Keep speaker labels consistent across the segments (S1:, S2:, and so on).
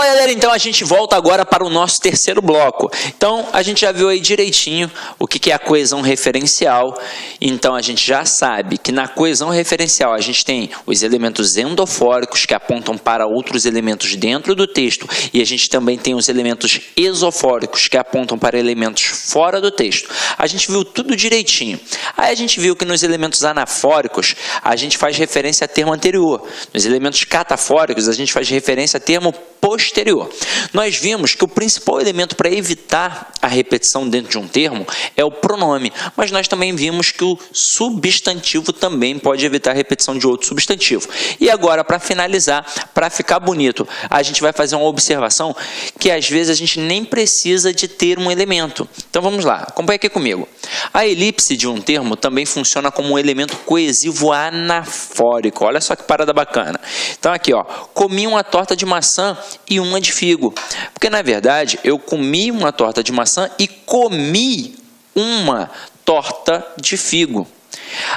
S1: Fala galera, então a gente volta agora para o nosso terceiro bloco. Então a gente já viu aí direitinho o que é a coesão referencial. Então a gente já sabe que na coesão referencial a gente tem os elementos endofóricos que apontam para outros elementos dentro do texto e a gente também tem os elementos esofóricos que apontam para elementos fora do texto. A gente viu tudo direitinho. Aí a gente viu que nos elementos anafóricos a gente faz referência a termo anterior. Nos elementos catafóricos a gente faz referência a termo posterior. Nós vimos que o principal elemento para evitar a repetição dentro de um termo é o pronome, mas nós também vimos que o substantivo também pode evitar a repetição de outro substantivo. E agora, para finalizar, para ficar bonito, a gente vai fazer uma observação que às vezes a gente nem precisa de ter um elemento. Então vamos lá, acompanha aqui comigo. A elipse de um termo também funciona como um elemento coesivo anafórico. Olha só que parada bacana. Então aqui, ó, comi uma torta de maçã e uma de figo. Porque, na verdade, eu comi uma torta de maçã e comi uma torta de figo.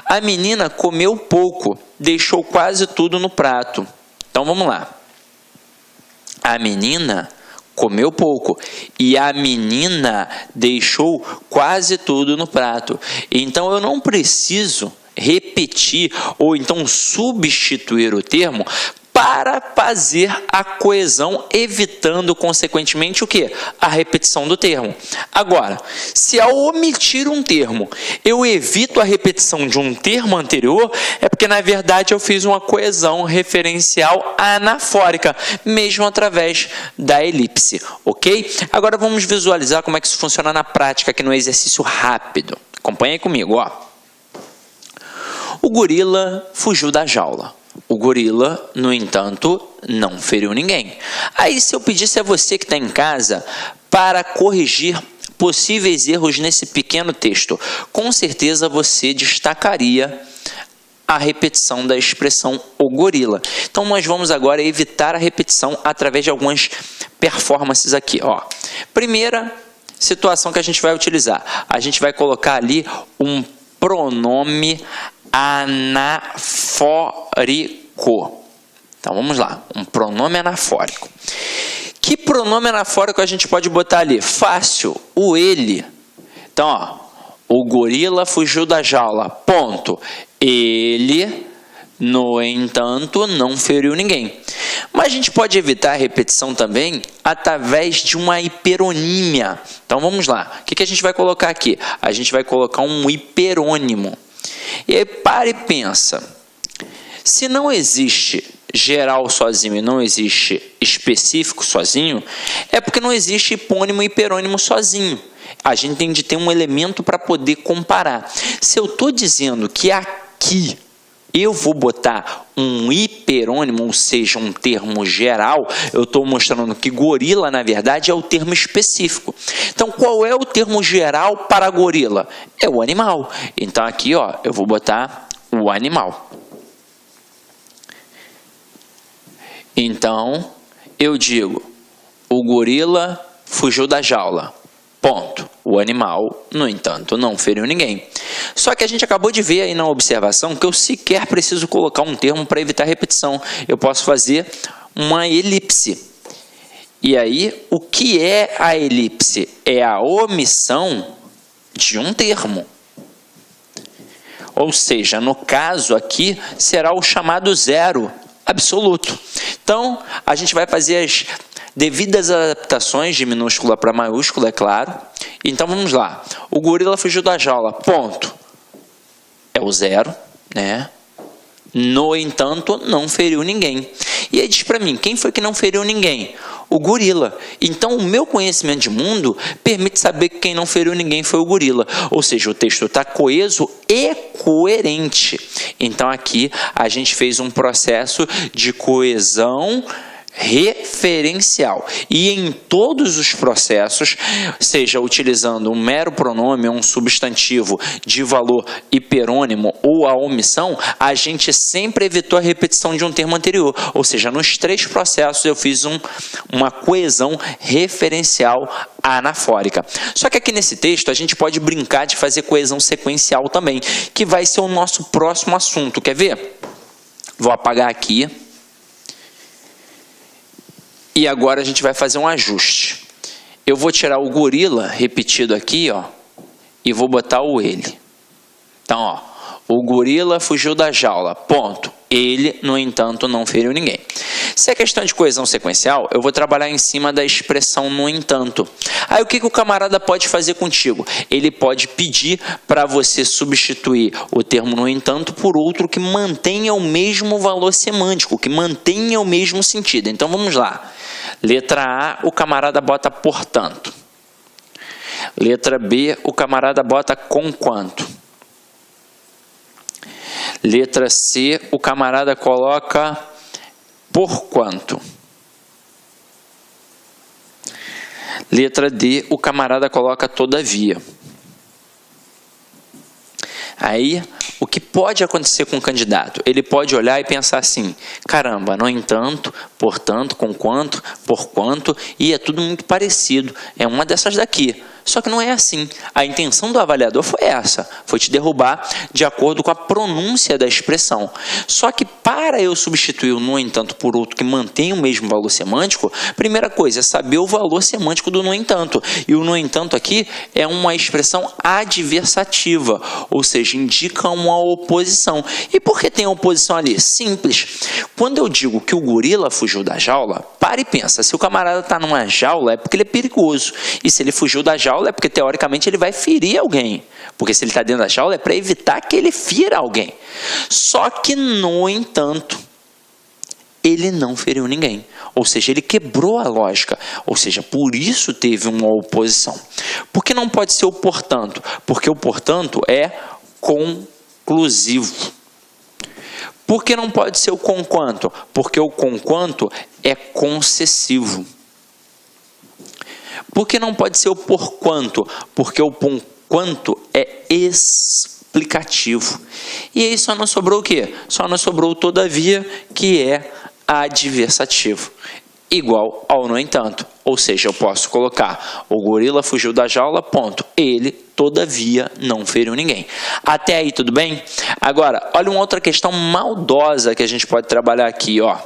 S1: A menina comeu pouco, deixou quase tudo no prato. Então, vamos lá. A menina comeu pouco e a menina deixou quase tudo no prato. Então, eu não preciso repetir ou então substituir o termo para fazer a coesão, evitando, consequentemente, o quê? A repetição do termo. Agora, se ao omitir um termo, eu evito a repetição de um termo anterior, é porque, na verdade, eu fiz uma coesão referencial anafórica, mesmo através da elipse, ok? Agora, vamos visualizar como é que isso funciona na prática, aqui no exercício rápido. Acompanha aí comigo, ó. O gorila fugiu da jaula. O gorila, no entanto, não feriu ninguém. Aí, se eu pedisse a você que está em casa para corrigir possíveis erros nesse pequeno texto, com certeza você destacaria a repetição da expressão o gorila. Então, nós vamos agora evitar a repetição através de algumas performances aqui. Ó. Primeira situação que a gente vai utilizar. A gente vai colocar ali um pronome anafórico. Então, vamos lá. Um pronome anafórico. Que pronome anafórico a gente pode botar ali? Fácil. O ele. Então, ó. O gorila fugiu da jaula. Ponto. Ele, no entanto, não feriu ninguém. Mas a gente pode evitar a repetição também através de uma hiperonímia. Então, vamos lá. O que a gente vai colocar aqui? A gente vai colocar um hiperônimo. E aí, para e pensa. Se não existe geral sozinho e não existe específico sozinho, é porque não existe hipônimo e hiperônimo sozinho. A gente tem de ter um elemento para poder comparar. Se eu estou dizendo que aqui eu vou botar um hiperônimo, ou seja, um termo geral, eu estou mostrando que gorila, na verdade, é o termo específico. Então, qual é o termo geral para gorila? É o animal. Então, aqui, ó, eu vou botar o animal. Então, eu digo, o gorila fugiu da jaula. Ponto. O animal, no entanto, não feriu ninguém. Só que a gente acabou de ver aí na observação que eu sequer preciso colocar um termo para evitar repetição. Eu posso fazer uma elipse. E aí, o que é a elipse? É a omissão de um termo. Ou seja, no caso aqui, será o chamado zero absoluto. Então, a gente vai fazer as devidas adaptações de minúscula para maiúscula, é claro. Então, vamos lá. O gorila fugiu da jaula. Ponto. É o zero, né? No entanto, não feriu ninguém. E aí diz para mim, quem foi que não feriu ninguém? O gorila. Então, o meu conhecimento de mundo permite saber que quem não feriu ninguém foi o gorila. Ou seja, o texto está coeso e coerente. Então, aqui a gente fez um processo de coesão referencial. E em todos os processos, seja utilizando um mero pronome ou um substantivo de valor hiperônimo ou a omissão, a gente sempre evitou a repetição de um termo anterior. Ou seja, nos três processos eu fiz uma coesão referencial anafórica. Só que aqui nesse texto a gente pode brincar de fazer coesão sequencial também, que vai ser o nosso próximo assunto. Quer ver? Vou apagar aqui. E agora a gente vai fazer um ajuste. Eu vou tirar o gorila repetido aqui, ó, e vou botar o ele. Então, ó, o gorila fugiu da jaula, ponto. Ele, no entanto, não feriu ninguém. Se é questão de coesão sequencial, eu vou trabalhar em cima da expressão no entanto. Aí o que o camarada pode fazer contigo? Ele pode pedir para você substituir o termo no entanto por outro que mantenha o mesmo valor semântico, que mantenha o mesmo sentido. Então vamos lá. Letra A, o camarada bota portanto. Letra B, o camarada bota conquanto. Letra C, o camarada coloca porquanto. Letra D, o camarada coloca todavia. Aí, o que pode acontecer com o candidato? Ele pode olhar e pensar assim, caramba, no entanto, portanto, conquanto, porquanto, e é tudo muito parecido. É uma dessas daqui. Só que não é assim. A intenção do avaliador foi essa, foi te derrubar de acordo com a pronúncia da expressão. Só que para eu substituir o no entanto por outro que mantém o mesmo valor semântico, primeira coisa é saber o valor semântico do no entanto. E o no entanto aqui é uma expressão adversativa, ou seja, indica uma oposição. E por que tem oposição ali? Simples. Quando eu digo que o gorila fugiu da jaula, para e pensa, se o camarada está numa jaula é porque ele é perigoso. E se ele fugiu da jaula é porque, teoricamente, ele vai ferir alguém. Porque se ele está dentro da jaula é para evitar que ele fira alguém. Só que, no entanto, ele não feriu ninguém. Ou seja, ele quebrou a lógica. Ou seja, por isso teve uma oposição. Por que não pode ser o portanto? Porque o portanto é conclusivo. Por que não pode ser o conquanto? Porque o conquanto é concessivo. Por que não pode ser o porquanto? Porque o porquanto é explicativo. E aí só não sobrou o quê? Só não sobrou o todavia, que é adversativo. Igual ao no entanto. Ou seja, eu posso colocar o gorila fugiu da jaula, ponto. Ele, todavia, não feriu ninguém. Até aí, tudo bem? Agora, olha uma outra questão maldosa que a gente pode trabalhar aqui, ó.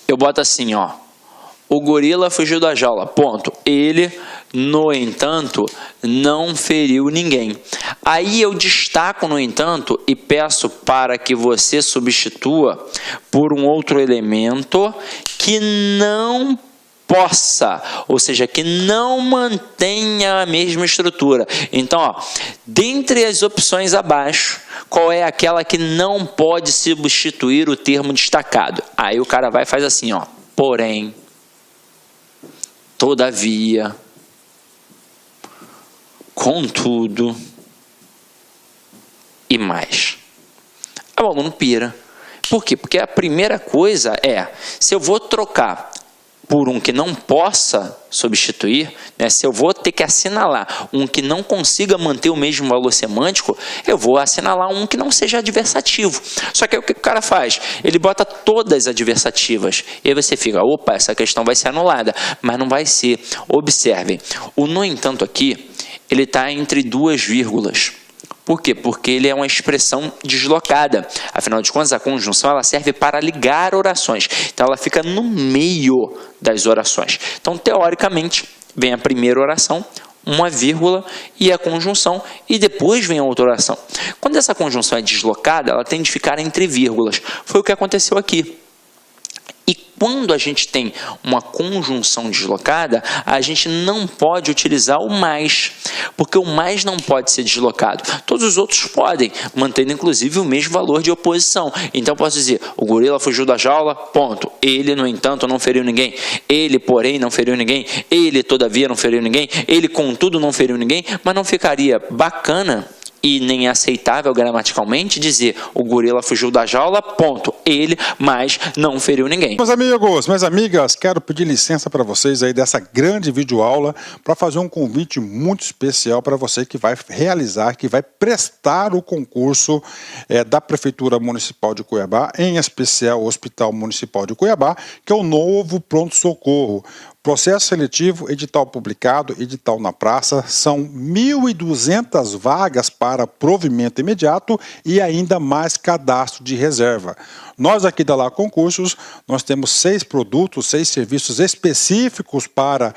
S1: Eu boto assim, ó. O gorila fugiu da jaula, ponto. Ele, no entanto, não feriu ninguém. Aí eu destaco, no entanto, e peço para que você substitua por um outro elemento que não possa, ou seja, que não mantenha a mesma estrutura. Então, ó, dentre as opções abaixo, qual é aquela que não pode substituir o termo destacado? Aí o cara vai e faz assim, ó, porém, todavia, contudo e mais. O aluno pira. Por quê? Porque a primeira coisa é, se eu vou trocar por um que não possa substituir, né, se eu vou ter que assinalar um que não consiga manter o mesmo valor semântico, eu vou assinalar um que não seja adversativo. Só que aí o que o cara faz? Ele bota todas adversativas. E aí você fica, opa, essa questão vai ser anulada. Mas não vai ser. Observem, o no entanto aqui, ele está entre duas vírgulas. Por quê? Porque ele é uma expressão deslocada. Afinal de contas, a conjunção ela serve para ligar orações. Então, ela fica no meio das orações. Então, teoricamente, vem a primeira oração, uma vírgula e a conjunção, e depois vem a outra oração. Quando essa conjunção é deslocada, ela tem de ficar entre vírgulas. Foi o que aconteceu aqui. E quando a gente tem uma conjunção deslocada, a gente não pode utilizar o mais, porque o mais não pode ser deslocado. Todos os outros podem, mantendo inclusive o mesmo valor de oposição. Então, posso dizer, o gorila fugiu da jaula, ponto. Ele, no entanto, não feriu ninguém. Ele, porém, não feriu ninguém. Ele, todavia, não feriu ninguém. Ele, contudo, não feriu ninguém. Mas não ficaria bacana e nem aceitável gramaticalmente dizer o gorila fugiu da jaula, ponto. Ele, mas não feriu ninguém.
S2: Meus amigos, minhas amigas, quero pedir licença para vocês aí dessa grande videoaula para fazer um convite muito especial para você que vai realizar, que vai prestar o concurso da Prefeitura Municipal de Cuiabá, em especial o Hospital Municipal de Cuiabá, que é o novo pronto-socorro. processo seletivo, edital publicado, edital na praça, são 1.200 vagas para provimento imediato e ainda mais cadastro de reserva. Nós aqui da Lá Concursos, nós temos 6 produtos, 6 serviços específicos para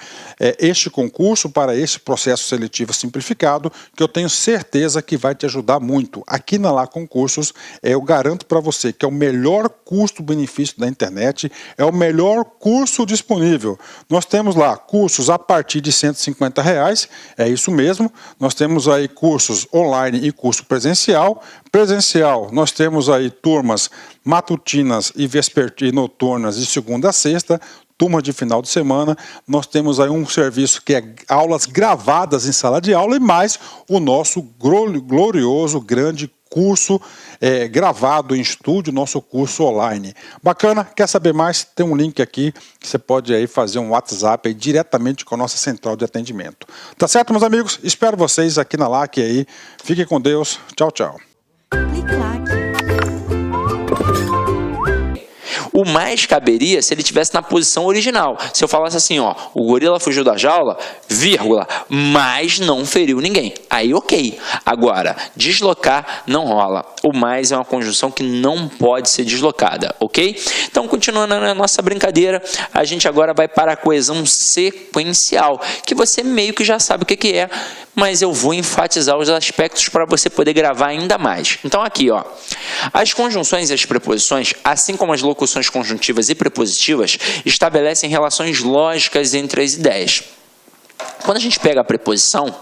S2: este concurso, para este processo seletivo simplificado, que eu tenho certeza que vai te ajudar muito. Aqui na Lá Concursos, eu garanto para você que é o melhor custo-benefício da internet, é o melhor curso disponível. Nós temos lá cursos a partir de R$150, é isso mesmo. Nós temos aí cursos online e curso presencial. Presencial, nós temos aí turmas matutinas e noturnas de segunda a sexta, turmas de final de semana. Nós temos aí um serviço que é aulas gravadas em sala de aula e mais o nosso glorioso, grande curso gravado em estúdio, nosso curso online. Bacana? Quer saber mais? Tem um link aqui que você pode aí fazer um WhatsApp aí diretamente com a nossa central de atendimento. Tá certo, meus amigos? Espero vocês aqui na LAC aí. Fiquem com Deus. Tchau, tchau.
S1: O mais caberia se ele estivesse na posição original. Se eu falasse assim, ó, o gorila fugiu da jaula, vírgula, mas não feriu ninguém. Aí ok. Agora, deslocar não rola. O mais é uma conjunção que não pode ser deslocada, ok? Então, continuando na nossa brincadeira, a gente agora vai para a coesão sequencial, que você meio que já sabe o que é, mas eu vou enfatizar os aspectos para você poder gravar ainda mais. Então aqui, ó, as conjunções e as preposições, assim como as locuções conjuntivas e prepositivas, estabelecem relações lógicas entre as ideias. Quando a gente pega a preposição,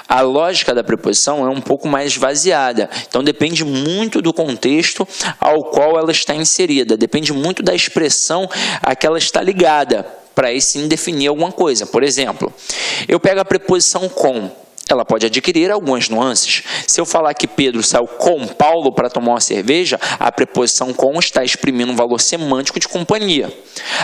S1: a lógica da preposição é um pouco mais esvaziada. Então depende muito do contexto ao qual ela está inserida, depende muito da expressão a que ela está ligada, para aí sim definir alguma coisa. Por exemplo, eu pego a preposição com. Ela pode adquirir algumas nuances. Se eu falar que Pedro saiu com Paulo para tomar uma cerveja, a preposição com está exprimindo um valor semântico de companhia.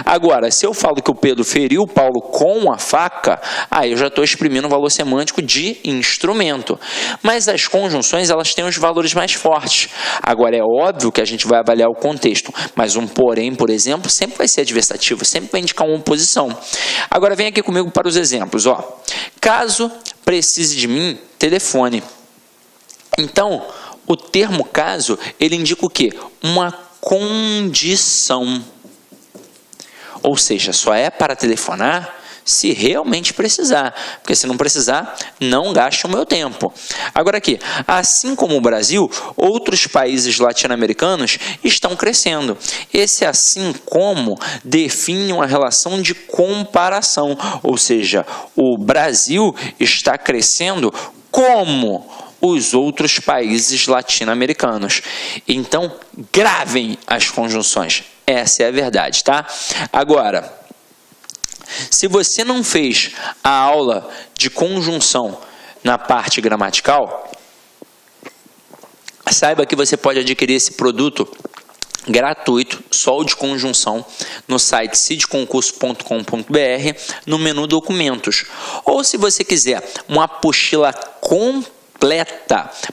S1: Agora, se eu falo que o Pedro feriu Paulo com a faca, aí eu já estou exprimindo um valor semântico de instrumento. Mas as conjunções, elas têm os valores mais fortes. Agora, é óbvio que a gente vai avaliar o contexto, mas um porém, por exemplo, sempre vai ser adversativo, sempre vai indicar uma oposição. Agora, vem aqui comigo para os exemplos. Ó. Caso precise de mim, telefone. Então, o termo caso, ele indica o quê? Uma condição. Ou seja, só é para telefonar se realmente precisar, porque se não precisar, não gaste o meu tempo. Agora aqui, assim como o Brasil, outros países latino-americanos estão crescendo. Esse assim como define uma relação de comparação, ou seja, o Brasil está crescendo como os outros países latino-americanos. Então, gravem as conjunções. Essa é a verdade, tá? Agora, se você não fez a aula de conjunção na parte gramatical, saiba que você pode adquirir esse produto gratuito, só o de conjunção, no site cidconcurso.com.br, no menu documentos. Ou se você quiser uma apostila completa,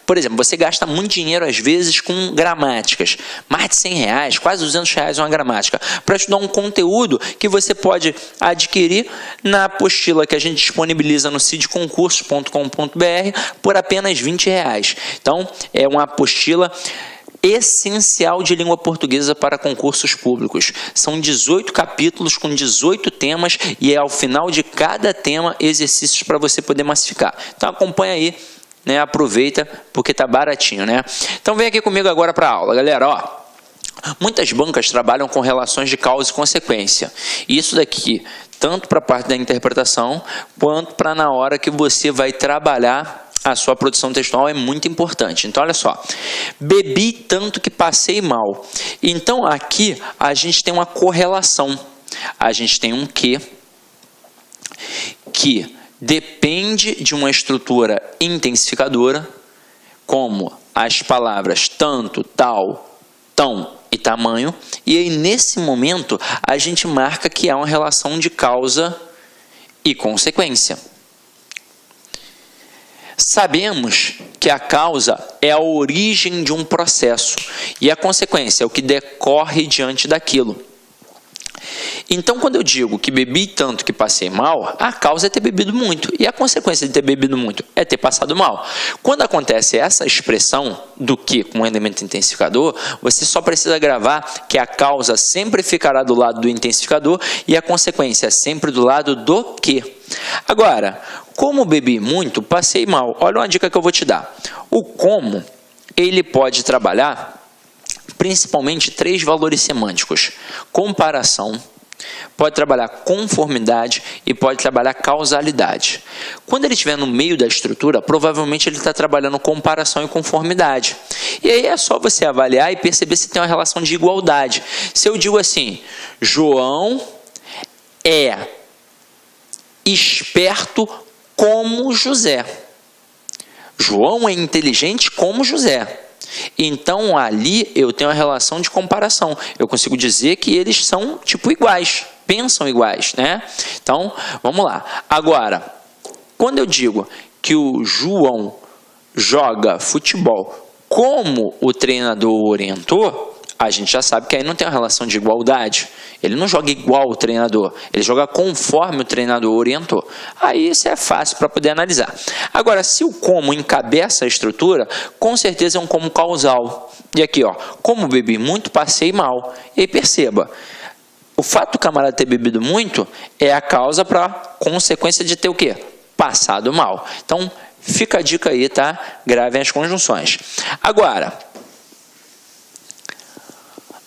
S1: por exemplo, você gasta muito dinheiro às vezes com gramáticas, mais de R$100, quase R$200 uma gramática, para estudar um conteúdo que você pode adquirir na apostila que a gente disponibiliza no cidconcurso.com.br por apenas R$20. Então, é uma apostila essencial de língua portuguesa para concursos públicos. São 18 capítulos com 18 temas e é ao final de cada tema exercícios para você poder massificar. Então, acompanha aí. Né, aproveita porque tá baratinho, né? Então vem aqui comigo agora para a aula, galera, ó. Muitas bancas trabalham com relações de causa e consequência. Isso daqui, tanto para a parte da interpretação, quanto para na hora que você vai trabalhar a sua produção textual, é muito importante. Então, olha só. Bebi tanto que passei mal. Então, aqui a gente tem uma correlação. A gente tem um que depende de uma estrutura intensificadora, como as palavras tanto, tal, tão e tamanho, e aí nesse momento a gente marca que há uma relação de causa e consequência. Sabemos que a causa é a origem de um processo e a consequência é o que decorre diante daquilo. Então, quando eu digo que bebi tanto que passei mal, a causa é ter bebido muito. E a consequência de ter bebido muito é ter passado mal. Quando acontece essa expressão do que com um elemento intensificador, você só precisa gravar que a causa sempre ficará do lado do intensificador e a consequência é sempre do lado do que. Agora, como bebi muito, passei mal. Olha uma dica que eu vou te dar. O como, ele pode trabalhar principalmente 3 valores semânticos: comparação, pode trabalhar conformidade e pode trabalhar causalidade. Quando ele estiver no meio da estrutura, provavelmente ele está trabalhando comparação e conformidade. E aí é só você avaliar e perceber se tem uma relação de igualdade. Se eu digo assim, João é esperto como José. João é inteligente como José. Então, ali eu tenho uma relação de comparação. Eu consigo dizer que eles são, tipo, iguais, pensam iguais, né? Então, vamos lá. Agora, quando eu digo que o João joga futebol como o treinador orientou, a gente já sabe que aí não tem uma relação de igualdade. Ele não joga igual o treinador, ele joga conforme o treinador orientou. Aí isso é fácil para poder analisar. Agora, se o como encabeça a estrutura, com certeza é um como causal. E aqui, ó, como bebi muito, passei mal. E aí perceba, o fato do camarada ter bebido muito é a causa para consequência de ter o quê? Passado mal. Então, fica a dica aí, tá? Gravem as conjunções. Agora,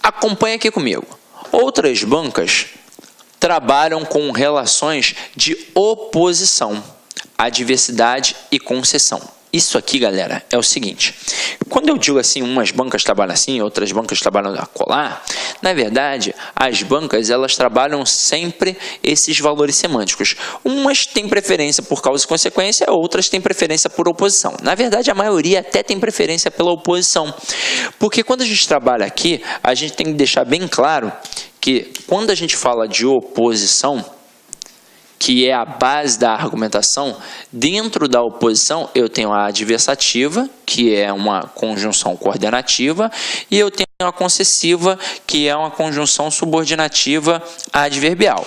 S1: acompanha aqui comigo. Outras bancas trabalham com relações de oposição, adversidade e concessão. Isso aqui, galera, é o seguinte. Quando eu digo assim, umas bancas trabalham assim, outras bancas trabalham acolá, na verdade, as bancas, elas trabalham sempre esses valores semânticos. Umas têm preferência por causa e consequência, outras têm preferência por oposição. Na verdade, a maioria até tem preferência pela oposição. Porque quando a gente trabalha aqui, a gente tem que deixar bem claro que quando a gente fala de oposição, que é a base da argumentação, dentro da oposição eu tenho a adversativa, que é uma conjunção coordenativa, e eu tenho a concessiva, que é uma conjunção subordinativa adverbial.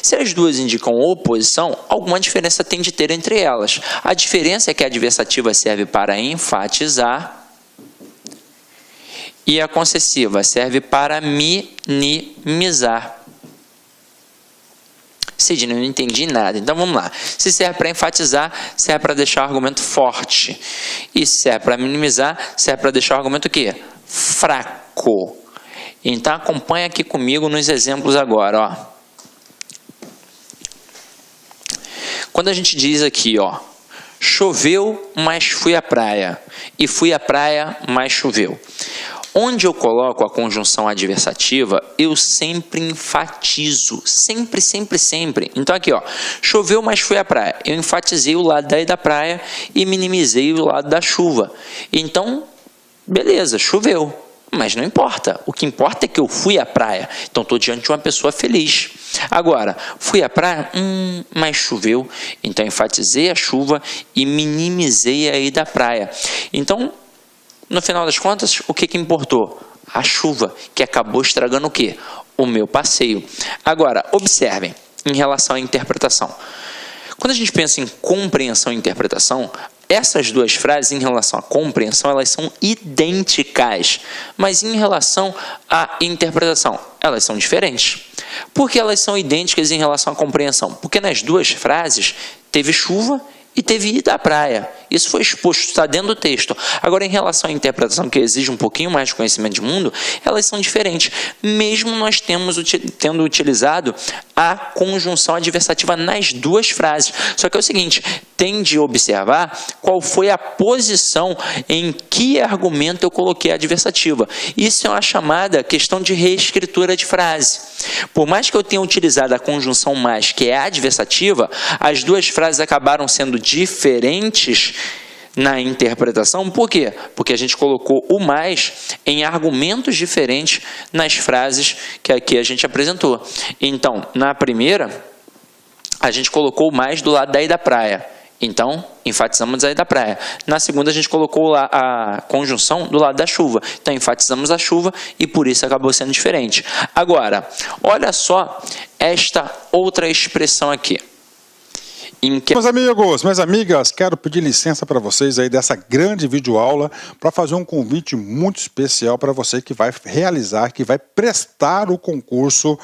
S1: Se as duas indicam oposição, alguma diferença tem de ter entre elas. A diferença é que a adversativa serve para enfatizar e a concessiva serve para minimizar. Sidney, não entendi nada. Então vamos lá. Se serve para enfatizar, serve para deixar o argumento forte. E se serve para minimizar, serve para deixar o argumento o quê? Fraco. Então acompanha aqui comigo nos exemplos agora, ó. Quando a gente diz aqui, ó, choveu, mas fui à praia. E fui à praia, mas choveu. Onde eu coloco a conjunção adversativa, eu sempre enfatizo. Sempre, sempre, sempre. Então aqui, ó, choveu, mas fui à praia. Eu enfatizei o lado daí da praia e minimizei o lado da chuva. Então, beleza, choveu. Mas não importa. O que importa é que eu fui à praia. Então, estou diante de uma pessoa feliz. Agora, fui à praia, mas choveu. Então, enfatizei a chuva e minimizei a ida à praia. Então, no final das contas, o que importou? A chuva, que acabou estragando o quê? O meu passeio. Agora, observem, em relação à interpretação. Quando a gente pensa em compreensão e interpretação, essas duas frases, em relação à compreensão, elas são idênticas. Mas em relação à interpretação, elas são diferentes. Por que elas são idênticas em relação à compreensão? Porque nas duas frases teve chuva e teve ida à praia. Isso foi exposto, está dentro do texto. Agora, em relação à interpretação, que exige um pouquinho mais de conhecimento de mundo, elas são diferentes. Mesmo nós tendo utilizado a conjunção adversativa nas duas frases. Só que é o seguinte, tem de observar qual foi a posição em que argumento eu coloquei a adversativa. Isso é uma chamada questão de reescritura de frase. Por mais que eu tenha utilizado a conjunção mais, que é a adversativa, as duas frases acabaram sendo diferentes na interpretação. Por quê? Porque a gente colocou o mais em argumentos diferentes nas frases que aqui a gente apresentou. Então, na primeira, a gente colocou o mais do lado daí da praia. Então, enfatizamos a ida da praia. Na segunda, a gente colocou a conjunção do lado da chuva. Então, enfatizamos a chuva e por isso acabou sendo diferente. Agora, olha só esta outra expressão aqui.
S2: Meus amigos, minhas amigas, quero pedir licença para vocês aí dessa grande videoaula para fazer um convite muito especial para você que vai realizar, que vai prestar o concurso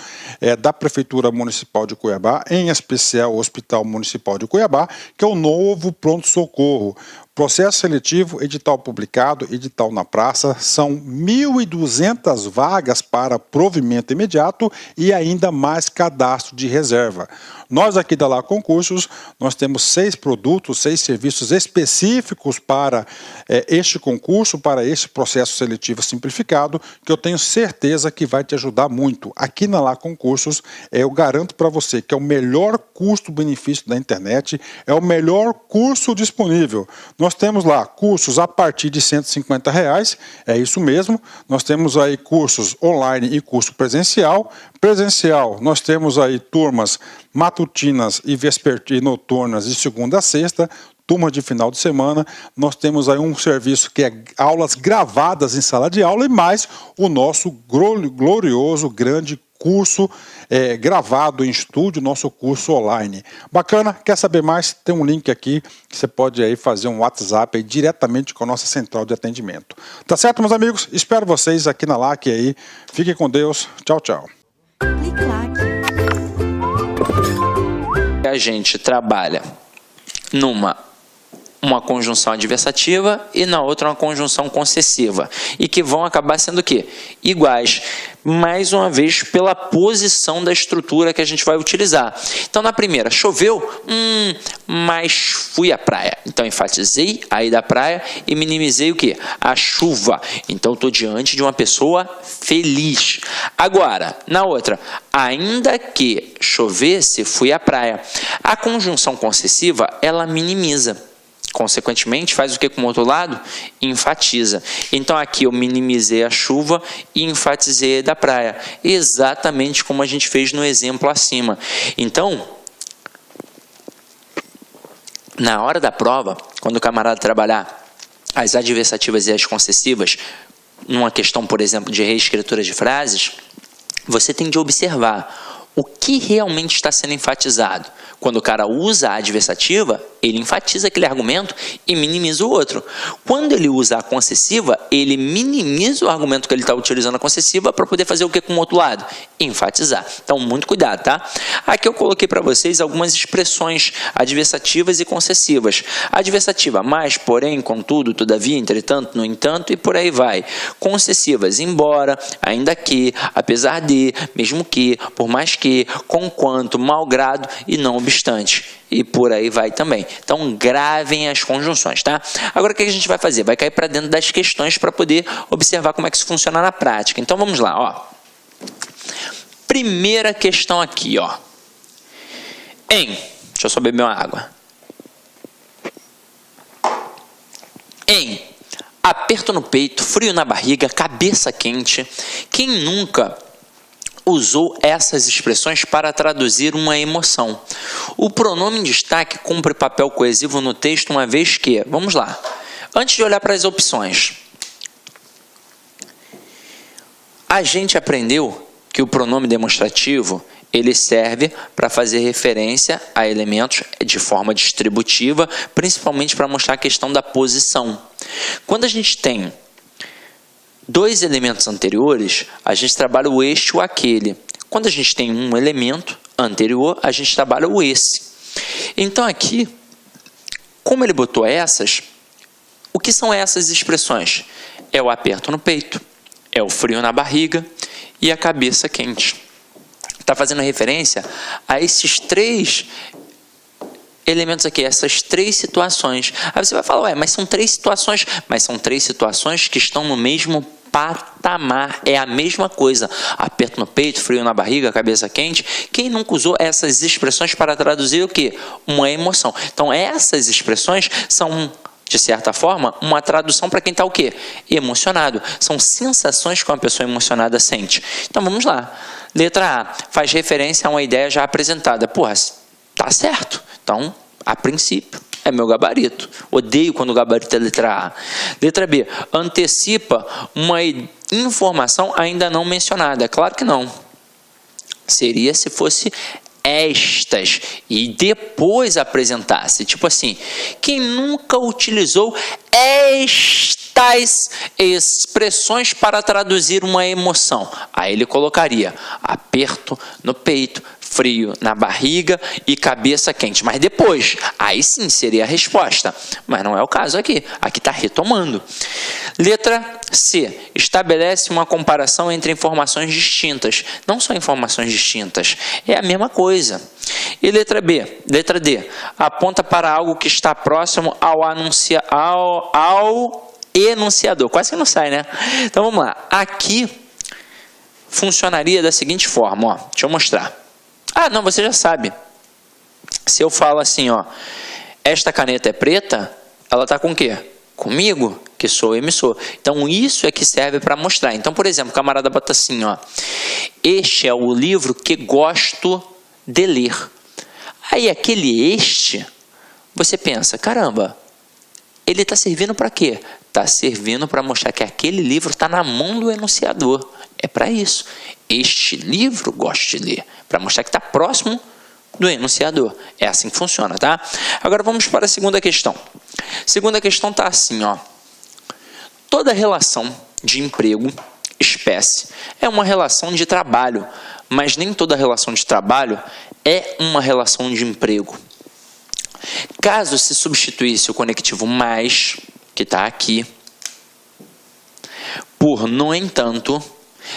S2: da Prefeitura Municipal de Cuiabá, em especial o Hospital Municipal de Cuiabá, que é o novo pronto-socorro. Processo seletivo, edital publicado, edital na praça, são 1.200 vagas para provimento imediato e ainda mais cadastro de reserva. Nós aqui da Lá Concursos, nós temos 6 produtos, 6 serviços específicos para este concurso, para este processo seletivo simplificado, que eu tenho certeza que vai te ajudar muito. Aqui na Lá Concursos, eu garanto para você que é o melhor custo-benefício da internet, é o melhor curso disponível. Nós temos lá cursos a partir de R$150, é isso mesmo. Nós temos aí cursos online e curso presencial. Presencial, nós temos aí turmas matutinas e noturnas de segunda a sexta, turma de final de semana. Nós temos aí um serviço que é aulas gravadas em sala de aula e mais o nosso glorioso, grande curso gravado em estúdio, nosso curso online. Bacana? Quer saber mais? Tem um link aqui que você pode aí fazer um WhatsApp aí diretamente com a nossa central de atendimento. Tá certo, meus amigos? Espero vocês aqui na LAC aí. Fiquem com Deus. Tchau, tchau.
S1: A gente trabalha numa conjunção adversativa e na outra uma conjunção concessiva, e que vão acabar sendo o quê? Iguais, mais uma vez pela posição da estrutura que a gente vai utilizar. Então na primeira, choveu, mas fui à praia. Então enfatizei a ida à praia e minimizei o quê? A chuva. Então estou diante de uma pessoa feliz. Agora, na outra, ainda que chovesse, fui à praia. A conjunção concessiva, ela minimiza. Consequentemente, faz o que com o outro lado? Enfatiza. Então aqui eu minimizei a chuva e enfatizei a da praia. Exatamente como a gente fez no exemplo acima. Então, na hora da prova, quando o camarada trabalhar as adversativas e as concessivas, numa questão, por exemplo, de reescritura de frases, você tem de observar o que realmente está sendo enfatizado. Quando o cara usa a adversativa, ele enfatiza aquele argumento e minimiza o outro. Quando ele usa a concessiva, ele minimiza o argumento que ele está utilizando a concessiva para poder fazer o que com o outro lado? Enfatizar. Então, muito cuidado, tá? Aqui eu coloquei para vocês algumas expressões adversativas e concessivas. Adversativa, mas, porém, contudo, todavia, entretanto, no entanto, e por aí vai. Concessivas, embora, ainda que, apesar de, mesmo que, por mais que, conquanto, malgrado e não obstante. E por aí vai também. Então, gravem as conjunções, tá? Agora, o que a gente vai fazer? Vai cair para dentro das questões para poder observar como é que isso funciona na prática. Então, vamos lá, ó. Primeira questão aqui, ó. Deixa eu só beber uma água. Aperto no peito, frio na barriga, cabeça quente. Quem nunca usou essas expressões para traduzir uma emoção? O pronome em destaque cumpre papel coesivo no texto, uma vez que, vamos lá, antes de olhar para as opções, a gente aprendeu que o pronome demonstrativo, ele serve para fazer referência a elementos de forma distributiva, principalmente para mostrar a questão da posição. Quando a gente tem dois elementos anteriores, a gente trabalha o este ou aquele. Quando a gente tem um elemento anterior, a gente trabalha o esse. Então aqui, como ele botou essas, o que são essas expressões? É o aperto no peito, é o frio na barriga e a cabeça quente. Está fazendo referência a esses três elementos aqui, essas três situações. Aí você vai falar, mas são três situações. Mas são três situações que estão no mesmo patamar. É a mesma coisa. Aperto no peito, frio na barriga, cabeça quente. Quem nunca usou essas expressões para traduzir o quê? Uma emoção. Então, essas expressões são, de certa forma, uma tradução para quem está o quê? Emocionado. São sensações que uma pessoa emocionada sente. Então, vamos lá. Letra A. Faz referência a uma ideia já apresentada. Porra, tá certo. Então, a princípio, é meu gabarito. Odeio quando o gabarito é letra A. Letra B, antecipa uma informação ainda não mencionada. Claro que não. Seria se fosse estas e depois apresentasse. Tipo assim, quem nunca utilizou estas expressões para traduzir uma emoção? Aí ele colocaria aperto no peito, frio na barriga e cabeça quente. Mas depois, aí sim seria a resposta. Mas não é o caso aqui. Aqui está retomando. Letra C. Estabelece uma comparação entre informações distintas. Não são informações distintas. É a mesma coisa. E letra B. Letra D. Aponta para algo que está próximo ao enunciador. Quase que não sai, né? Então vamos lá. Aqui funcionaria da seguinte forma. Ó. Deixa eu mostrar. Ah, não, você já sabe. Se eu falo assim, ó, esta caneta é preta, ela está com o quê? Comigo, que sou o emissor. Então, isso é que serve para mostrar. Então, por exemplo, o camarada bota assim, ó, este é o livro que gosto de ler. Aí, aquele você pensa, caramba, ele está servindo para quê? Está servindo para mostrar que aquele livro está na mão do enunciador. É para isso. Este livro gosto de ler. Para mostrar que está próximo do enunciador. É assim que funciona, tá? Agora vamos para a segunda questão. Segunda questão está assim, ó. Toda relação de emprego, espécie, é uma relação de trabalho, mas nem toda relação de trabalho é uma relação de emprego. Caso se substituísse o conectivo mais, que está aqui, por no entanto,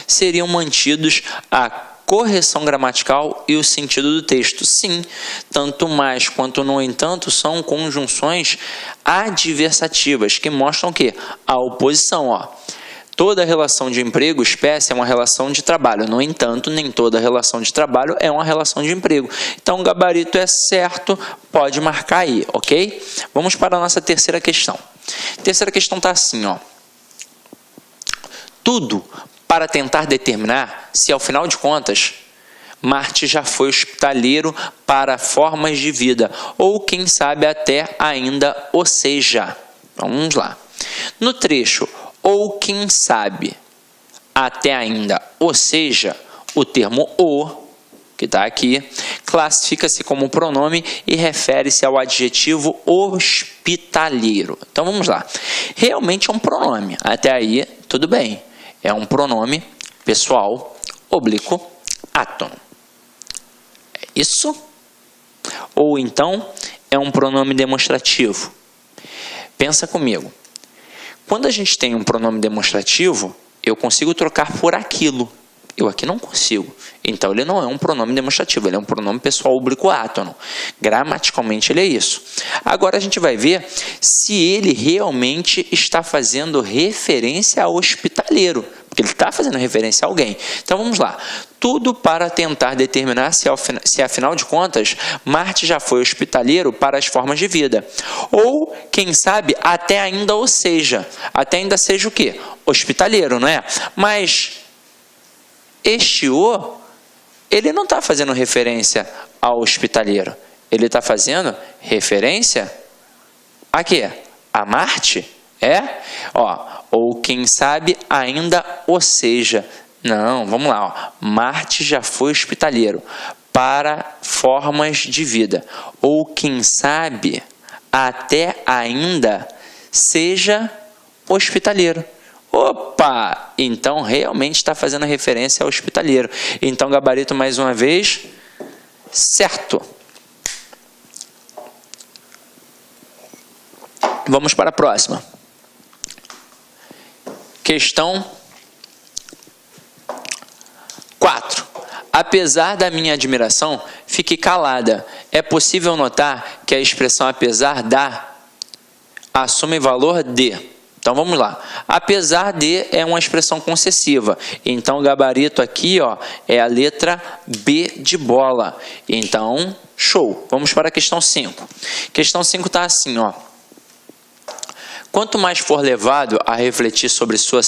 S1: seriam mantidos a correção gramatical e o sentido do texto. Sim, tanto mais quanto no entanto são conjunções adversativas que mostram que a oposição, ó, toda relação de emprego, espécie, é uma relação de trabalho. No entanto, nem toda relação de trabalho é uma relação de emprego. Então, o gabarito é certo, pode marcar aí, ok? Vamos para a nossa terceira questão. Terceira questão está assim, ó. Tudo para tentar determinar se, ao final de contas, Marte já foi hospitaleiro para formas de vida, ou quem sabe até ainda o seja. Vamos lá. No trecho, ou quem sabe até ainda o seja, o termo o, que está aqui, classifica-se como pronome e refere-se ao adjetivo hospitaleiro. Então vamos lá. Realmente é um pronome. Até aí, tudo bem. É um pronome pessoal, oblíquo, átono. É isso? Ou então, é um pronome demonstrativo. Pensa comigo. Quando a gente tem um pronome demonstrativo, eu consigo trocar por aquilo. Eu aqui não consigo. Então, ele não é um pronome demonstrativo, ele é um pronome pessoal oblíquo átono. Gramaticalmente, ele é isso. Agora, a gente vai ver se ele realmente está fazendo referência ao hospitaleiro, porque ele está fazendo referência a alguém. Então, vamos lá. Tudo para tentar determinar se afinal de contas, Marte já foi hospitaleiro para as formas de vida. Ou, quem sabe, até ainda o seja. Até ainda seja o quê? Hospitaleiro, não é? Mas este o, ele não está fazendo referência ao hospitaleiro. Ele está fazendo referência a quê? A Marte? É? Ó, ou quem sabe ainda o seja. Não, vamos lá. Ó. Marte já foi hospitaleiro para formas de vida. Ou quem sabe até ainda seja hospitaleiro. Opa! Então, realmente está fazendo referência ao hospitaleiro. Então, gabarito mais uma vez, certo. Vamos para a próxima. Questão 4. Apesar da minha admiração, fique calada. É possível notar que a expressão apesar da assume valor de. Então, vamos lá. Apesar de é uma expressão concessiva. Então, o gabarito aqui, ó, é a letra B de bola. Então, show. Vamos para a questão 5. Questão 5 está assim, ó. Quanto mais for levado a refletir sobre sua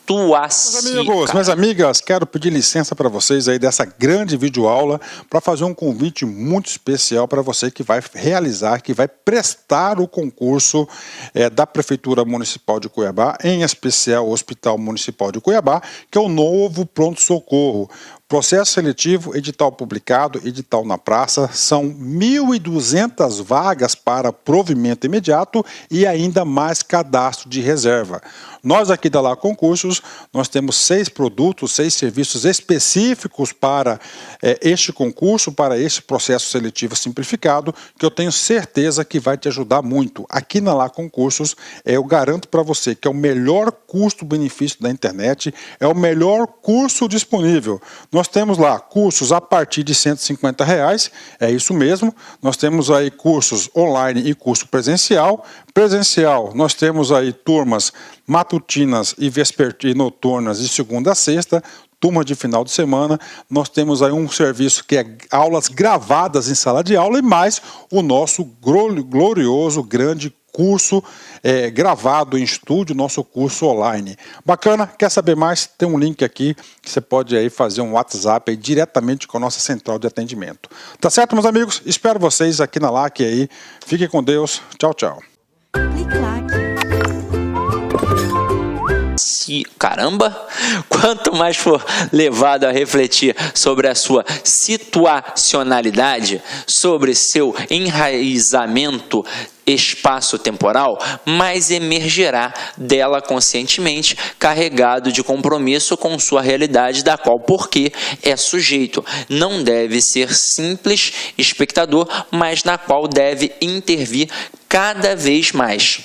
S2: Meus amigos, minhas amigas, quero pedir licença para vocês aí dessa grande videoaula para fazer um convite muito especial para você que vai realizar, que vai prestar o concurso da Prefeitura Municipal de Cuiabá, em especial o Hospital Municipal de Cuiabá, que é o novo pronto-socorro. Processo seletivo, edital publicado, edital na praça, são 1.200 vagas para provimento imediato e ainda mais cadastro de reserva. Nós aqui da Lá Concursos, nós temos 6 produtos, 6 serviços específicos para este concurso, para este processo seletivo simplificado, que eu tenho certeza que vai te ajudar muito. Aqui na Lá Concursos, eu garanto para você que é o melhor custo-benefício da internet, é o melhor curso disponível. Nós temos lá cursos a partir de R$150, é isso mesmo. Nós temos aí cursos online e curso presencial. Presencial, nós temos aí turmas matutinas e noturnas de segunda a sexta, turma de final de semana. Nós temos aí um serviço que é aulas gravadas em sala de aula e mais o nosso glorioso, grande curso gravado em estúdio, nosso curso online. Bacana? Quer saber mais? Tem um link aqui que você pode aí fazer um WhatsApp aí diretamente com a nossa central de atendimento. Tá certo, meus amigos? Espero vocês aqui na LAC aí. Fiquem com Deus. Tchau, tchau.
S1: Caramba, quanto mais for levado a refletir sobre a sua situacionalidade, sobre seu enraizamento espaço-temporal, mais emergerá dela conscientemente, carregado de compromisso com sua realidade, da qual, porquê, é sujeito. Não deve ser simples espectador, mas na qual deve intervir cada vez mais.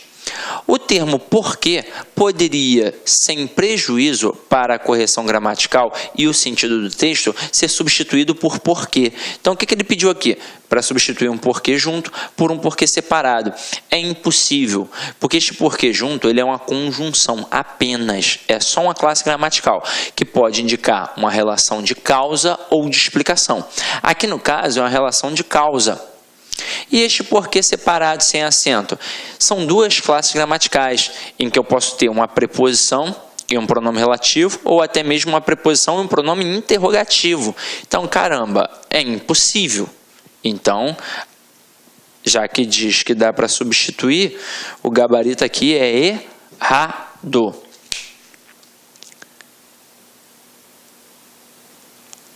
S1: O termo porquê poderia, sem prejuízo para a correção gramatical e o sentido do texto, ser substituído por porquê. Então, o que ele pediu aqui? Para substituir um porquê junto por um porquê separado. É impossível, porque este porquê junto ele é uma conjunção apenas, é só uma classe gramatical, que pode indicar uma relação de causa ou de explicação. Aqui, no caso, é uma relação de causa. E este porquê separado sem acento? São duas classes gramaticais, em que eu posso ter uma preposição e um pronome relativo, ou até mesmo uma preposição e um pronome interrogativo. Então, caramba, é impossível. Então, já que diz que dá para substituir, o gabarito aqui é errado.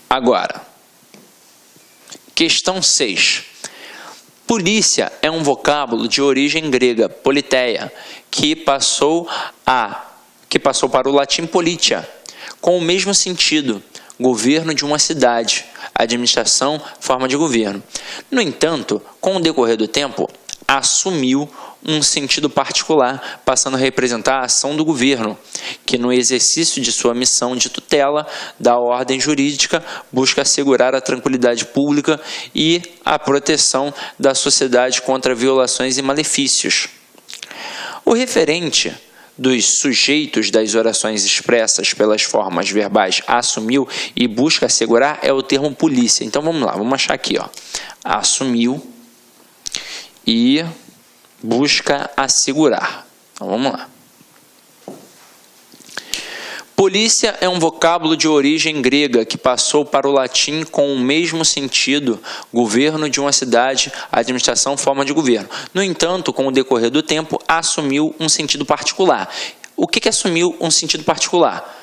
S1: Agora, questão 6. Polícia é um vocábulo de origem grega, politeia, que passou para o latim politia, com o mesmo sentido, governo de uma cidade, administração, forma de governo. No entanto, com o decorrer do tempo, assumiu um sentido particular, passando a representar a ação do governo, que no exercício de sua missão de tutela da ordem jurídica busca assegurar a tranquilidade pública e a proteção da sociedade contra violações e malefícios. O referente dos sujeitos das orações expressas pelas formas verbais assumiu e busca assegurar é o termo polícia. Então vamos lá, vamos achar aqui, ó. Assumiu e busca assegurar. Então vamos lá. Polícia é um vocábulo de origem grega que passou para o latim com o mesmo sentido, governo de uma cidade, administração, forma de governo. No entanto, com o decorrer do tempo, assumiu um sentido particular. O que assumiu um sentido particular?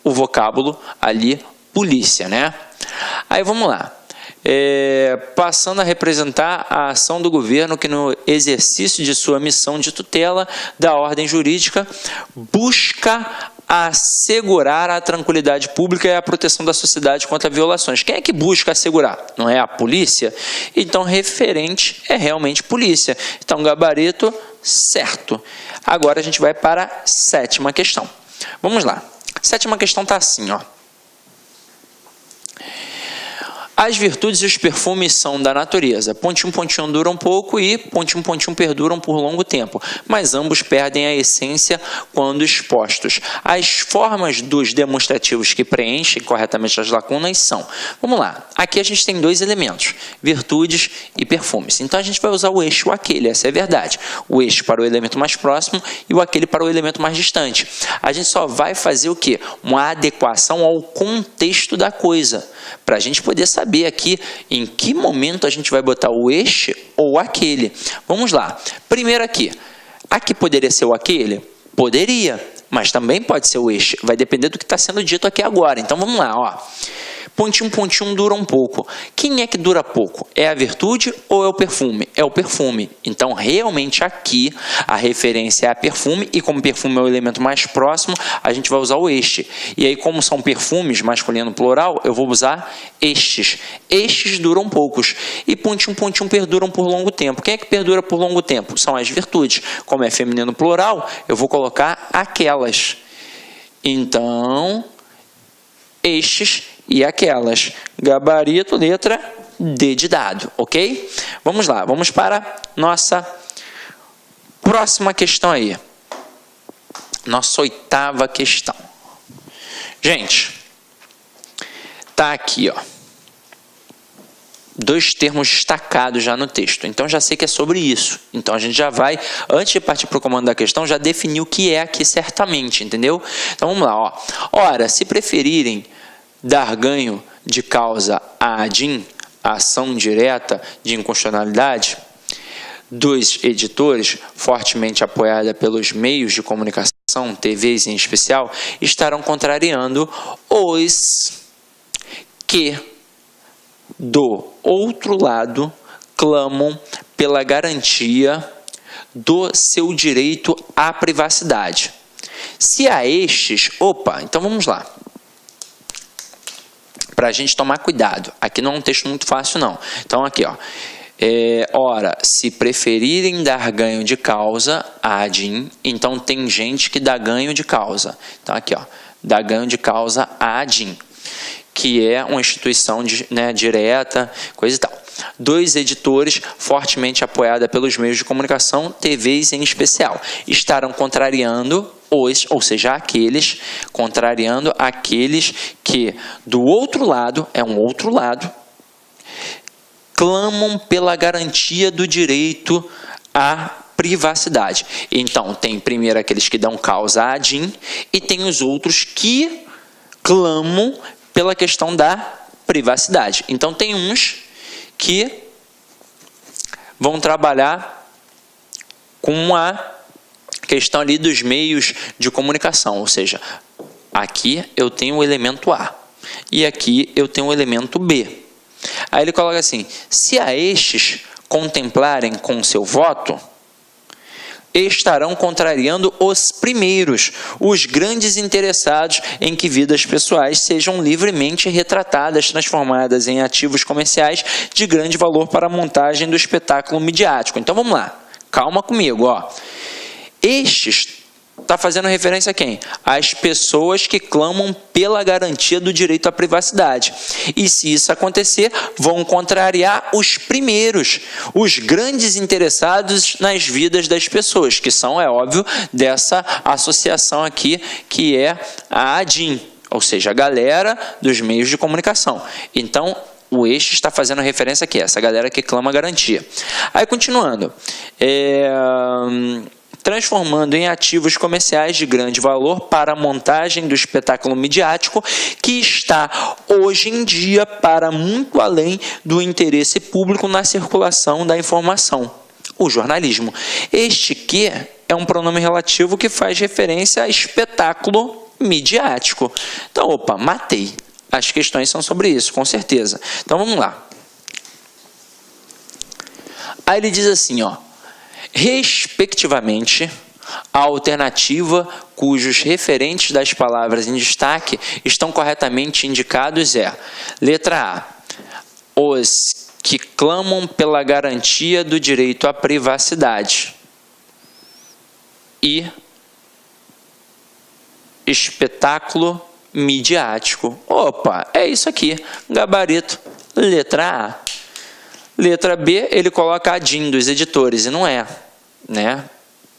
S1: O vocábulo ali, polícia, né? Aí vamos lá. Passando a representar a ação do governo que no exercício de sua missão de tutela da ordem jurídica busca assegurar a tranquilidade pública e a proteção da sociedade contra violações. Quem é que busca assegurar? Não é a polícia? Então, referente é realmente polícia. Então, gabarito certo. Agora a gente vai para a 7ª questão. Vamos lá. A 7ª questão está assim, ó. As virtudes e os perfumes são da natureza. Pontinho, pontinho duram pouco e pontinho, pontinho perduram por longo tempo, mas ambos perdem a essência quando expostos. As formas dos demonstrativos que preenchem corretamente as lacunas são, vamos lá, aqui a gente tem dois elementos, virtudes e perfumes. Então a gente vai usar o este e o aquele, essa é a verdade. O este para o elemento mais próximo e o aquele para o elemento mais distante. A gente só vai fazer o quê? Uma adequação ao contexto da coisa, para a gente poder saber aqui em que momento a gente vai botar o este ou aquele. Vamos lá. Primeiro aqui poderia ser o aquele? Poderia, mas também pode ser o este. Vai depender do que está sendo dito aqui agora. Então vamos lá, ó. Pontinho, pontinho dura um pouco. Quem é que dura pouco? É a virtude ou é o perfume? É o perfume. Então, realmente aqui, a referência é a perfume, e como perfume é o elemento mais próximo, a gente vai usar o este. E aí, como são perfumes, masculino plural, eu vou usar estes. Estes duram poucos. E pontinho, pontinho perduram por longo tempo. Quem é que perdura por longo tempo? São as virtudes. Como é feminino plural, eu vou colocar aquelas. Então, estes e aquelas. Gabarito, letra D de dado, ok? Vamos lá, vamos para nossa próxima questão aí. Nossa 8ª questão. Gente, tá aqui, ó. 2 termos destacados já no texto. Então, já sei que é sobre isso. Então, a gente já vai, antes de partir para o comando da questão, já definir o que é aqui certamente, entendeu? Então, vamos lá, ó. Ora, se preferirem dar ganho de causa à ADIM, a ação direta de inconstitucionalidade, dos editores, fortemente apoiada pelos meios de comunicação, TVs em especial, estarão contrariando os que, do outro lado, clamam pela garantia do seu direito à privacidade. Se a estes... Opa, então vamos lá. Para a gente tomar cuidado. Aqui não é um texto muito fácil, não. Então, aqui, ó. Ora, se preferirem dar ganho de causa à ADIM, então tem gente que dá ganho de causa. Então, aqui, ó. Dá ganho de causa à ADIM, que é uma instituição direta, coisa e tal. 2 editores, fortemente apoiada pelos meios de comunicação, TVs em especial, estarão contrariando os, ou seja, aqueles, contrariando aqueles que, do outro lado, é um outro lado, clamam pela garantia do direito à privacidade. Então, tem primeiro aqueles que dão causa à ADIM e tem os outros que clamam pela questão da privacidade. Então, tem uns que vão trabalhar com a questão ali dos meios de comunicação, ou seja, aqui eu tenho o elemento A e aqui eu tenho o elemento B. Aí ele coloca assim, se a estes contemplarem com seu voto, estarão contrariando os primeiros, os grandes interessados em que vidas pessoais sejam livremente retratadas, transformadas em ativos comerciais de grande valor para a montagem do espetáculo midiático. Então vamos lá, calma comigo, ó. Estes está fazendo referência a quem? As pessoas que clamam pela garantia do direito à privacidade. E se isso acontecer, vão contrariar os primeiros, os grandes interessados nas vidas das pessoas, que são, é óbvio, dessa associação aqui, que é a ADIM, ou seja, a galera dos meios de comunicação. Então, o este está fazendo referência aqui, essa galera que clama garantia. Aí, continuando, transformando em ativos comerciais de grande valor para a montagem do espetáculo midiático que está, hoje em dia, para muito além do interesse público na circulação da informação, o jornalismo. Este que é um pronome relativo que faz referência a espetáculo midiático. Então, opa, matei. As questões são sobre isso, com certeza. Então, vamos lá. Aí ele diz assim, ó. Respectivamente, a alternativa cujos referentes das palavras em destaque estão corretamente indicados é: letra A, os que clamam pela garantia do direito à privacidade, e espetáculo midiático. Opa, é isso aqui, gabarito, Letra A. Letra B, ele coloca a DIN dos editores, e não é, né?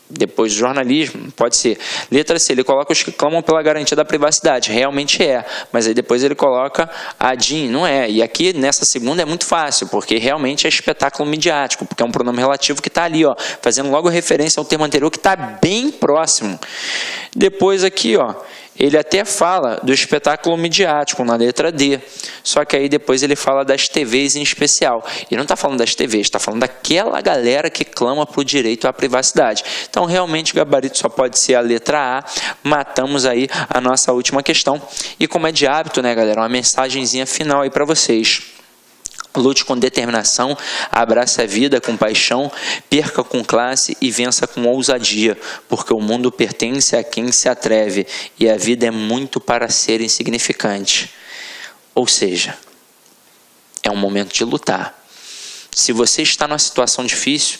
S1: Depois do jornalismo, pode ser. Letra C, ele coloca os que clamam pela garantia da privacidade, realmente é, mas aí depois ele coloca a DIN, não é. E aqui, nessa segunda, é muito fácil, porque realmente é espetáculo midiático, porque é um pronome relativo que está ali, ó, fazendo logo referência ao termo anterior, que está bem próximo. Depois aqui, ó, ele até fala do espetáculo midiático na letra D, só que aí depois ele fala das TVs em especial. E não está falando das TVs, está falando daquela galera que clama para o direito à privacidade. Então, realmente, o gabarito só pode ser a letra A. Matamos aí a nossa última questão. E como é de hábito, né, galera, uma mensagenzinha final aí para vocês. Lute com determinação, abrace a vida com paixão, perca com classe e vença com ousadia, porque o mundo pertence a quem se atreve e a vida é muito para ser insignificante. Ou seja, é um momento de lutar. Se você está numa situação difícil,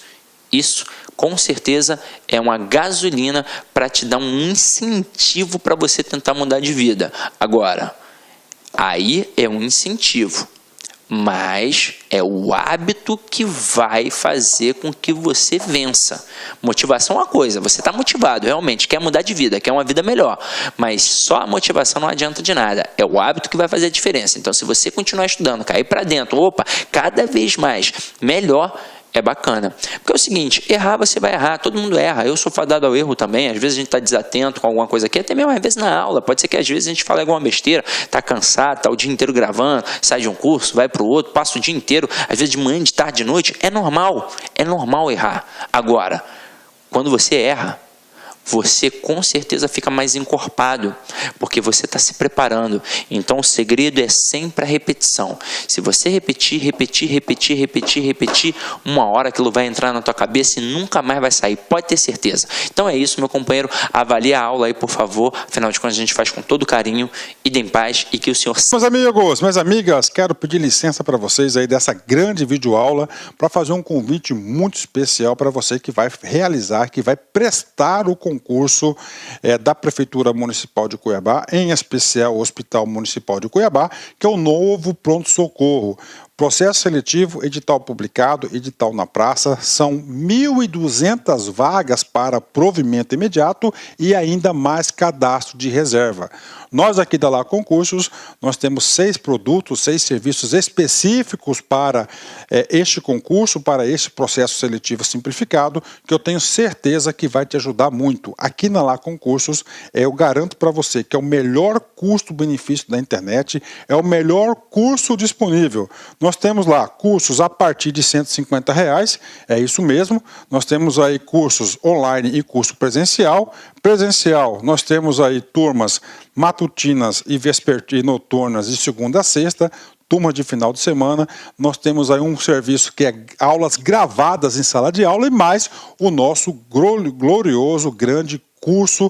S1: isso com certeza é uma gasolina para te dar um incentivo para você tentar mudar de vida. Agora, aí é um incentivo. Mas é o hábito que vai fazer com que você vença. Motivação é uma coisa, você está motivado, realmente, quer mudar de vida, quer uma vida melhor. Mas só a motivação não adianta de nada, é o hábito que vai fazer a diferença. Então, se você continuar estudando, cair para dentro, cada vez mais, melhor, é bacana. Porque é o seguinte, errar você vai errar, todo mundo erra, eu sou fadado ao erro também, às vezes a gente está desatento com alguma coisa aqui, até mesmo às vezes na aula, pode ser que às vezes a gente fale alguma besteira, está cansado, está o dia inteiro gravando, sai de um curso, vai para o outro, passa o dia inteiro, às vezes de manhã, de tarde, de noite, é normal errar. Agora, quando você erra, você com certeza fica mais encorpado, porque você está se preparando. Então o segredo é sempre a repetição. Se você repetir, uma hora aquilo vai entrar na tua cabeça e nunca mais vai sair, pode ter certeza. Então é isso, meu companheiro, avalie a aula aí, por favor, afinal de contas a gente faz com todo carinho, ide em paz e que o senhor...
S2: Meus amigos, minhas amigas, quero pedir licença para vocês aí dessa grande videoaula para fazer um convite muito especial para você que vai realizar, que vai prestar o concurso da Prefeitura Municipal de Cuiabá, em especial o Hospital Municipal de Cuiabá, que é o novo pronto-socorro. Processo seletivo, edital publicado, edital na praça, são 1.200 vagas para provimento imediato e ainda mais cadastro de reserva. Nós aqui da Lá Concursos, nós temos 6 produtos, 6 serviços específicos para este concurso, para este processo seletivo simplificado, que eu tenho certeza que vai te ajudar muito. Aqui na Lá Concursos, eu garanto para você que é o melhor custo-benefício da internet, é o melhor curso disponível. Nós temos lá cursos a partir de R$150, é isso mesmo. Nós temos aí cursos online e curso presencial. Presencial, nós temos aí turmas matutinas e noturnas de segunda a sexta, turma de final de semana. Nós temos aí um serviço que é aulas gravadas em sala de aula e mais o nosso glorioso, grande curso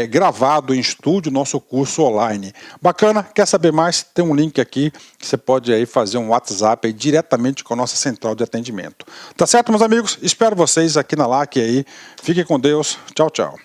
S2: gravado em estúdio, nosso curso online. Bacana? Quer saber mais? Tem um link aqui que você pode aí fazer um WhatsApp aí diretamente com a nossa central de atendimento. Tá certo, meus amigos? Espero vocês aqui na LAC aí. Fiquem com Deus. Tchau, tchau.